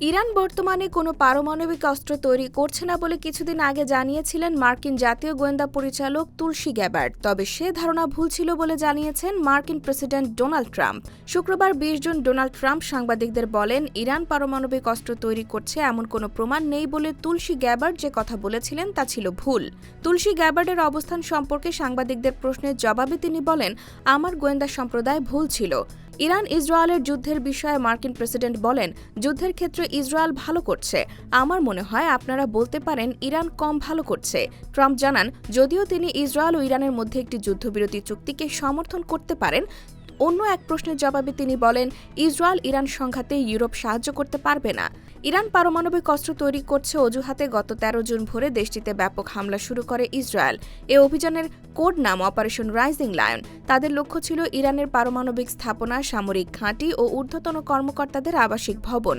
Iran বর্তমানে কোনো পারমাণবিক অস্ত্র তৈরি করছে না বলে কিছুদিন আগে জানিয়েছিলেন মার্কিন জাতীয় গোয়েন্দা পরিচালক তুলসী গ্যাবার্ড। তবে সে ধারণা ভুল ছিল বলে জানিয়েছেন মার্কিন প্রেসিডেন্ট ডোনাল্ড ট্রাম্প। শুক্রবার ২০ জুন ডোনাল্ড ট্রাম্প সাংবাদিকদের বলেন, ইরান পারমাণবিক অস্ত্র তৈরি করছে এমন কোনো প্রমাণ নেই বলে তুলসী গ্যাবার্ড যে কথা বলেছিলেন তা ছিল ভুল। তুলসী গ্যাবার্ডের অবস্থান সম্পর্কে সাংবাদিকদের প্রশ্নের জবাবে তিনি বলেন, আমার গোয়েন্দা সম্প্রদায় ভুল ছিল। ইরান ইসরায়েলের যুদ্ধের বিষয়ে মার্কিন প্রেসিডেন্ট বলেন, যুদ্ধের ক্ষেত্রে ইসরায়েল ভালো করছে। আমার মনে হয় আপনারা বলতে পারেন ইরান কম ভালো করছে। ট্রাম্প জানান, যদিও তিনি ইসরায়েল ও ইরানের মধ্যে একটি যুদ্ধবিরতি চুক্তিকে সমর্থন করতে পারেন, অন্য এক প্রশ্নের জবাবে তিনি বলেন, ইসরায়েল ইরান সংঘাতে ইউরোপ সাহায্য করতে পারবে না। ইরান পারমাণবিক অস্ত্র তৈরি করছে অজুহাতে গত ১৩ জুন ভোরে দেশটিতে ব্যাপক হামলা শুরু করে ইসরায়েল। এ অভিযানের কোড নাম অপারেশন রাইজিং লায়ন। তাদের লক্ষ্য ছিল ইরানের পারমাণবিক স্থাপনা, সামরিক ঘাঁটি ও ঊর্ধ্বতন কর্মকর্তাদের আবাসিক ভবন।